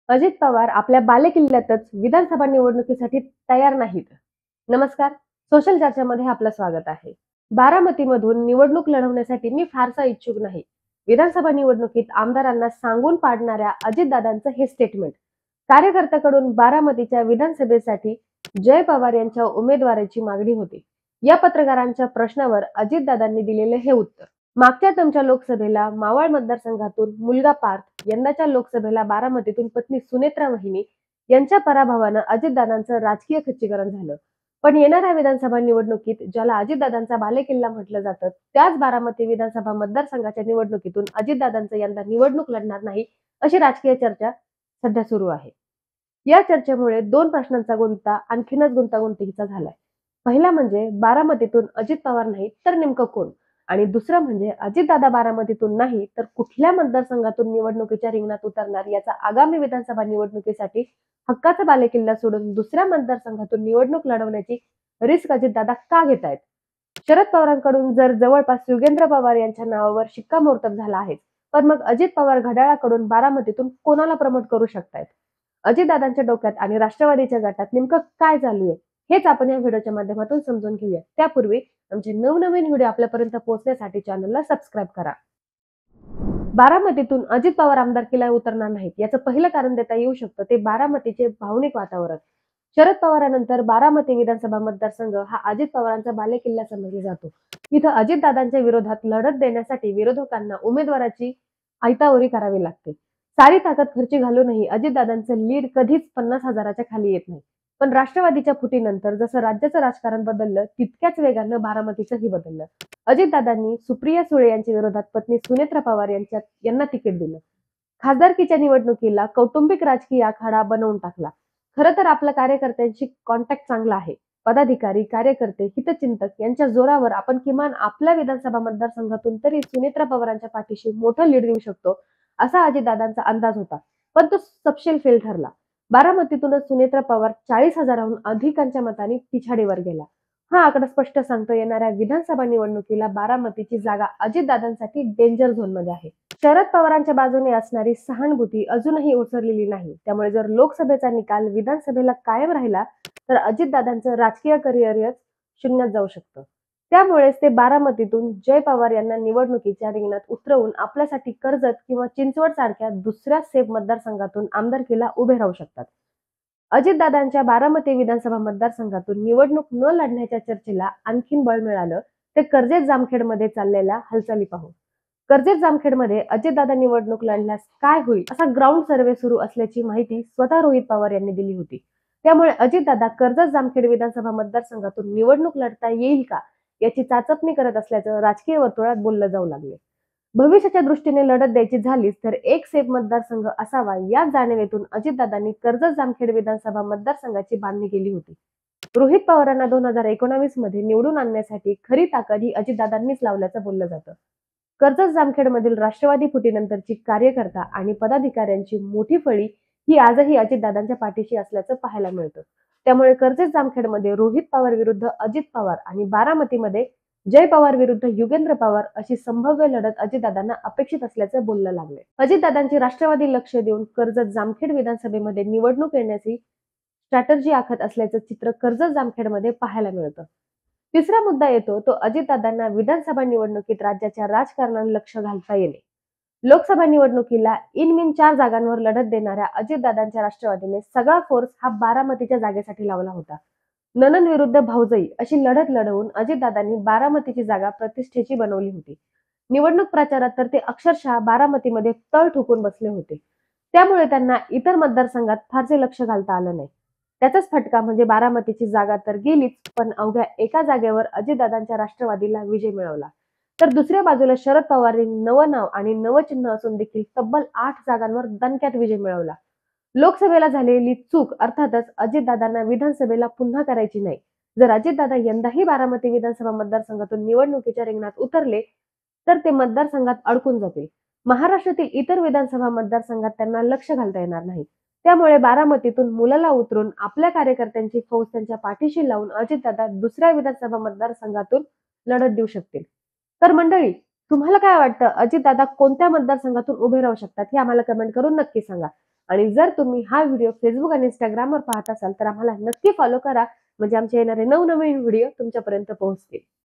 अजित पवार आपल्या बालेकिल्ल्यातच विधानसभा निवडणुकीसाठी तयार नाहीत. नमस्कार, सोशल चर्चामध्ये आपलं स्वागत आहे. बारामतीमधून निवडणूक लढवण्यासाठी मी फारसा इच्छुक नाही. विधानसभा निवडणुकीत आमदारांना सांगून पाडणाऱ्या अजितदादांचं हे स्टेटमेंट. कार्यकर्त्याकडून बारामतीच्या विधानसभेसाठी जय पवार यांच्या उमेदवाराची मागणी होती. या पत्रकारांच्या प्रश्नावर अजितदादांनी दिलेले हे उत्तर. मागच्या टर्मच्या लोकसभेला मावळ मतदारसंघातून मुलगा पार्थ, यंदाच्या लोकसभेला बारामतीतून पत्नी सुनेत्रा वहिनी यांच्या पराभवानं अजितदादांचं राजकीय खच्चीकरण झालं. पण येणाऱ्या विधानसभा निवडणुकीत ज्याला अजितदादांचा बालेकिल्ला म्हटलं जातं, त्याच बारामती विधानसभा मतदारसंघाच्या निवडणुकीतून अजितदादांचं यंदा निवडणूक लढणार नाही, अशी राजकीय चर्चा सध्या सुरू आहे. या चर्चेमुळे दोन प्रश्नांचा गुंता आणखीनच गुंतागुंतीचा झालाय. पहिला म्हणजे बारामतीतून अजित पवार नाही तर नेमकं कोण, आणि दुसरं म्हणजे अजितदादा बारामतीतून नाही तर कुठल्या मतदारसंघातून निवडणुकीच्या रिंगणात उतरणार, याचा आगामी विधानसभा निवडणुकीसाठी हक्काचा बालेकिल्ला सोडून दुसऱ्या मतदारसंघातून निवडणूक लढवण्याची रिस्क अजितदादा का घेतायत? शरद पवारांकडून जर जवळपास युगेंद्र पवार यांच्या नावावर शिक्कामोर्तब झाला आहे, पण मग अजित पवार घड्याळाकडून बारामतीतून कोणाला प्रमोट करू शकतायत? अजितदादांच्या डोक्यात आणि राष्ट्रवादीच्या गटात नेमकं काय चालू आहे, हेच आपण या व्हिडिओच्या माध्यमातून समजून घेऊया. त्यापूर्वी आमचे नवनवीन व्हिडिओ आपल्यापर्यंत पोहोचण्यासाठी चॅनलला सबस्क्राईब करा. बारामतीतून अजित पवार आमदारकीला उतरणार नाहीत, याचं पहिलं कारण देता येऊ शकतं ते बारामतीचे भावनिक वातावरण. शरद पवारांनंतर बारामती विधानसभा मतदारसंघ हा अजित पवारांचा बालेकिल्ला समजला जातो. इथं अजितदादांच्या विरोधात लढत देण्यासाठी विरोधकांना उमेदवाराची आयतावरी करावी लागते. सारी ताकद खर्ची घालूनही अजितदादांचं लीड कधीच 50,000च्या खाली येत नाही. पण राष्ट्रवादीच्या फुटीनंतर जसं राज्याचं राजकारण बदललं, तितक्याच वेगानं बारामतीचंही बदललं. अजितदादांनी सुप्रिया सुळे यांच्या विरोधात पत्नी सुनेत्रा पवार यांना तिकीट दिलं. खासदारकीच्या निवडणुकीला कौटुंबिक राजकीय आखाडा बनवून टाकला. खरं तर आपल्या कार्यकर्त्यांशी कॉन्टॅक्ट चांगला आहे. पदाधिकारी, कार्यकर्ते, हितचिंतक यांच्या जोरावर आपण किमान आपल्या विधानसभा मतदारसंघातून तरी सुनेत्रा पवारांच्या पाठीशी मोठं लीड देऊ शकतो, असा अजितदादांचा अंदाज होता. पण तो सपशेल फेल ठरला. बारामतीतूनच सुनेत्रा पवार 40,000हून अधिकांच्या मतांनी पिछाडीवर गेला. हा आकडा स्पष्ट सांगतो येणाऱ्या विधानसभा निवडणुकीला बारामतीची जागा अजितदादांसाठी डेंजर झोनमध्ये आहे. शरद पवारांच्या बाजूने असणारी सहानुभूती अजूनही ओसरलेली नाही. त्यामुळे जर लोकसभेचा निकाल विधानसभेला कायम राहिला तर अजितदादांचं राजकीय करिअरच शून्यात जाऊ शकतं. त्यामुळेच ते बारामतीतून जय पवार यांना निवडणुकीच्या रिंगणात उतरवून आपल्यासाठी कर्जत किंवा चिंचवड सारख्या दुसऱ्या सेफ मतदारसंघातून आमदारकीला उभे राहू शकतात. अजितदादांच्या बारामती विधानसभा मतदारसंघातून निवडणूक न लढण्याच्या चर्चेला आणखीन बळ मिळालं ते कर्जत जामखेडमध्ये चाललेल्या हालचाली पाहून. कर्जत जामखेडमध्ये अजितदादा निवडणूक लढल्यास काय होईल असा ग्राउंड सर्व्हे सुरू असल्याची माहिती स्वतः रोहित पवार यांनी दिली होती. त्यामुळे अजितदादा कर्जत जामखेड विधानसभा मतदारसंघातून निवडणूक लढता येईल का याची चाचपणी करत असल्याचं राजकीय वर्तुळात बोललं जाऊ लागले. भविष्याच्या दृष्टीने लढत द्यायची झालीच तर एक सेफ मतदारसंघ असावा, या जाणीवेतून अजितदादांनी कर्जत जामखेड विधानसभा मतदारसंघाची बांधणी केली होती. रोहित पवारांना 2019 मध्ये निवडून आणण्यासाठी खरी ताकद ही अजितदादांनीच लावल्याचं बोललं जातं. कर्जत जामखेडमधील राष्ट्रवादी फुटीनंतरची कार्यकर्ता आणि पदाधिकाऱ्यांची मोठी फळी ही आजही अजितदादांच्या पाठीशी असल्याचं पाहायला मिळतं. त्यामुळे कर्जत जामखेडमध्ये रोहित पवार विरुद्ध अजित पवार आणि बारामतीमध्ये जय पवार विरुद्ध युगेंद्र पवार अशी संभाव्य लढत अजितदादांना अपेक्षित असल्याचं बोललं लागले. अजितदादांची राष्ट्रवादी लक्ष देऊन कर्जत जामखेड विधानसभेमध्ये निवडणूक येण्याची स्ट्रॅटर्जी आखत असल्याचं चित्र कर्जत जामखेडमध्ये पाहायला मिळतं. तिसरा मुद्दा येतो तो अजितदादांना विधानसभा निवडणुकीत राज्याच्या राजकारणात लक्ष घालता येणे. लोकसभा निवडणुकीला इन 4 जागांवर लढत देणाऱ्या अजितदादांच्या राष्ट्रवादीने सगळा फोर्स हा बारामतीच्या जागेसाठी लावला होता. ननंद विरुद्ध भाऊजाई अशी लढत लढवून अजितदादांनी बारामतीची जागा प्रतिष्ठेची बनवली होती. निवडणूक प्रचारात तर ते अक्षरशः बारामतीमध्ये तळ ठोकून बसले होते. त्यामुळे त्यांना इतर मतदारसंघात फारसे लक्ष घालता आलं नाही. त्याचाच फटका म्हणजे बारामतीची जागा तर गेलीच, पण अवघ्या एका जागेवर अजितदादांच्या राष्ट्रवादीला विजय मिळवला. तर दुसऱ्या बाजूला शरद पवारांनी नवं नाव आणि नवं चिन्ह असून देखील तब्बल 8 जागांवर दणक्यात विजय मिळवला. लोकसभेला झालेली चूक अर्थातच अजितदादांना विधानसभेला पुन्हा करायची नाही. जर अजितदादा यंदाही बारामती विधानसभा मतदारसंघातून निवडणुकीच्या रिंगणात उतरले तर ते मतदारसंघात अडकून जातील. महाराष्ट्रातील इतर विधानसभा मतदारसंघात त्यांना लक्ष घालता येणार नाही. त्यामुळे बारामतीतून मुलाला उतरून आपल्या कार्यकर्त्यांची फौज त्यांच्या पाठीशी लावून अजितदादा दुसऱ्या विधानसभा मतदारसंघातून लढत देऊ शकतील. तर मंडळी, तुम्हाला काय वाटतं, अजितदादा कोणत्या मतदारसंघातून उभे राहू शकतात हे आम्हाला कमेंट करून नक्की सांगा. आणि जर तुम्ही हा व्हिडिओ Facebook आणि Instagramवर पाहत असाल तर आम्हाला नक्की फॉलो करा, म्हणजे आमचे येणारे नवनवीन व्हिडिओ तुमच्यापर्यंत पोहोचतील.